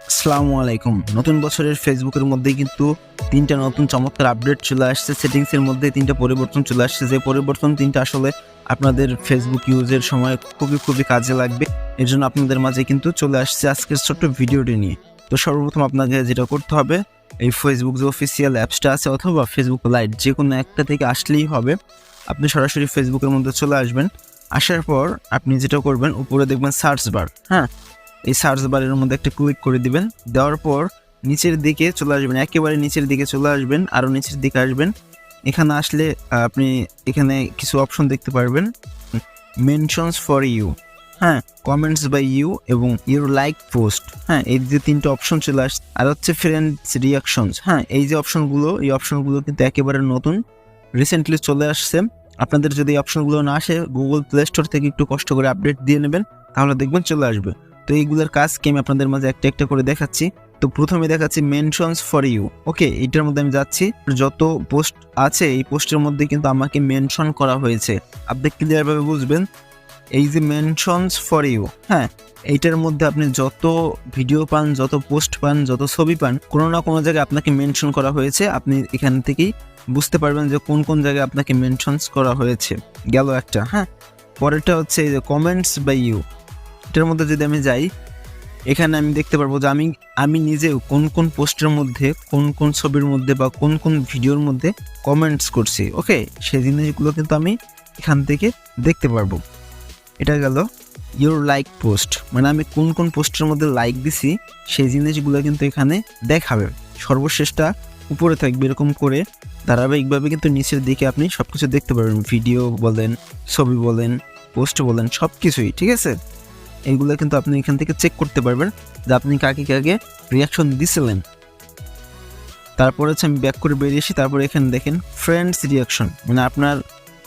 আসসালামু আলাইকুম। নতুন বছরের ফেসবুকের মধ্যে কিন্তু 3টা নতুন চমৎকার আপডেট চলে আসছে। সেটিংসের মধ্যে 3টা পরিবর্তন চলে আসছে, যে পরিবর্তন 3টা আসলে আপনাদের ফেসবুক ইউজের সময় খুবই কাজে লাগবে। এর জন্য আপনাদের মাঝে কিন্তু চলে আসছে আজকের ছোট্ট ভিডিওটি নিয়ে। তো সর্বপ্রথম আপনাকে যেটা করতে হবে, এই ফেসবুক যে অফিসিয়াল অ্যাপসটা আছে অথবা ফেসবুক লাইট যে কোনো একটা থেকে আসলেই হবে। আপনি সরাসরি ফেসবুকের মধ্যে চলে আসবেন। আসার পর আপনি যেটা করবেন, উপরে দেখবেন সার্চ বার, হ্যাঁ, এই সার্চ বারের মধ্যে একটা ক্লিক করে দিবেন। দেওয়ার পর নিচের দিকে চলে আসবেন, একেবারে নিচের দিকে চলে আসবেন, আরও নিচের দিকে আসবেন। এখানে আসলে আপনি এখানে কিছু অপশন দেখতে পারবেন, মেনশনস ফর ইউ, হ্যাঁ, কমেন্টস বাই ইউ এবং ইউর লাইক পোস্ট, হ্যাঁ, এই যে 3টা অপশন চলে আসছে। আর হচ্ছে ফ্রেন্ডস রিয়াকশনস, হ্যাঁ, এই যে অপশনগুলো, এই অপশনগুলো কিন্তু একেবারে নতুন, রিসেন্টলি চলে আসছে। আপনাদের যদি এই অপশনগুলো না আসে, গুগল প্লে স্টোর থেকে একটু কষ্ট করে আপডেট দিয়ে নেবেন, তাহলে দেখবেন চলে আসবে। তো এইগুলোর কাজ কি আমি আপনাদের মাঝে একটা একটা করে দেখাচ্ছি। তো প্রথমে দেখাচ্ছি মেনশনস ফর ইউ। ওকে, এটার মধ্যে আমি যাচ্ছি। যত পোস্ট আছে এই পোস্টের মধ্যে কিন্তু আমাকে মেনশন করা হয়েছে। আপনি ক্লিয়ারভাবে বুঝবেন, এই যে মেনশনস ফর ইউ, হ্যাঁ, এইটার মধ্যে আপনি যত ভিডিও পান, যত পোস্ট পান, যত ছবি পান, কোনো না কোনো জায়গায় আপনাকে মেনশন করা হয়েছে। আপনি এখান থেকেই বুঝতে পারবেন যে কোন কোন জায়গায় আপনাকে মেনশনস করা হয়েছে। গেল একটা, হ্যাঁ। পরেরটা হচ্ছে এই যে কমেন্টস বাই ইউ। এটার মধ্যে যদি আমি যাই, এখানে আমি দেখতে পারবো যে আমি নিজেও কোন কোন পোস্টের মধ্যে, কোন কোন ছবির মধ্যে বা কোন কোন ভিডিওর মধ্যে কমেন্টস করছি। ওকে, সেই জিনিসগুলো কিন্তু আমি এখান থেকে দেখতে পারবো। এটা গেল ইউর লাইক পোস্ট, মানে আমি কোন কোন পোস্টের মধ্যে লাইক দিছি সেই জিনিসগুলো কিন্তু এখানে দেখাবে। সর্বশেষটা উপরে থাকবে, এরকম করে ধারাবাহিকভাবে কিন্তু নিচের দিকে আপনি সব কিছু দেখতে পারবেন, ভিডিও বলেন, ছবি বলেন, পোস্ট বলেন, সব কিছুই, ঠিক আছে। এইগুলো কিন্তু আপনি এখান থেকে চেক করতে পারবেন যে আপনি কাকে কাকে রিয়াকশন দিছিলেন। তারপর হচ্ছে আমি ব্যাক করে বেরিয়ে আসি। তারপরে এখানে দেখেন ফ্রেন্ডস রিয়াকশন, মানে আপনার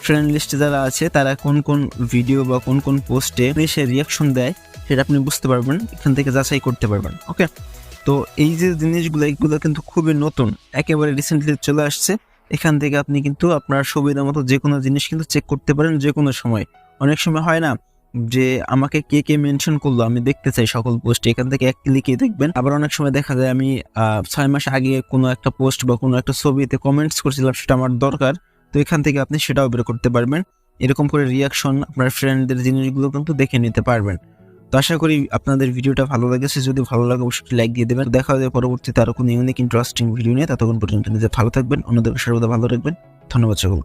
ফ্রেন্ড লিস্টে যারা আছে তারা কোন কোন ভিডিও বা কোন কোন পোস্টে সে রিয়াকশন দেয় সেটা আপনি বুঝতে পারবেন, এখান থেকে যাচাই করতে পারবেন। ওকে, তো এই যে জিনিসগুলো, এইগুলো কিন্তু খুবই নতুন, একেবারে রিসেন্টলি চলে আসছে। এখান থেকে আপনি কিন্তু আপনার সুবিধা মতো যে কোনো জিনিস কিন্তু চেক করতে পারেন যে কোনো সময়। অনেক সময় হয় না যে আমাকে কে কে মেনশন করলো, আমি দেখতে চাই সকল পোস্টে, এখান থেকে এক ক্লিকে দেখবেন। আবার অনেক সময় দেখা যায় আমি 6 মাস আগে কোনো একটা পোস্ট বা কোনো একটা ছবিতে কমেন্টস করছিলাম, সেটা আমার দরকার, তো এখান থেকে আপনি সেটাও বের করতে পারবেন। এরকম করে রিয়াকশন আপনার ফ্রেন্ডদের জিনিসগুলো কিন্তু দেখে নিতে পারবেন। তো আশা করি আপনাদের ভিডিওটা ভালো লেগেছে। যদি ভালো লাগে অবশ্যই লাইক দিয়ে দেবেন। দেখা হবে পরবর্তীতে আরো কোনো ইউনিক ইন্টারেস্টিং ভিডিও নিয়ে। ততক্ষণ পর্যন্ত নিজে ভালো থাকবেন, অন্যদের সর্বদা ভালো রাখবেন। ধন্যবাদ সকল।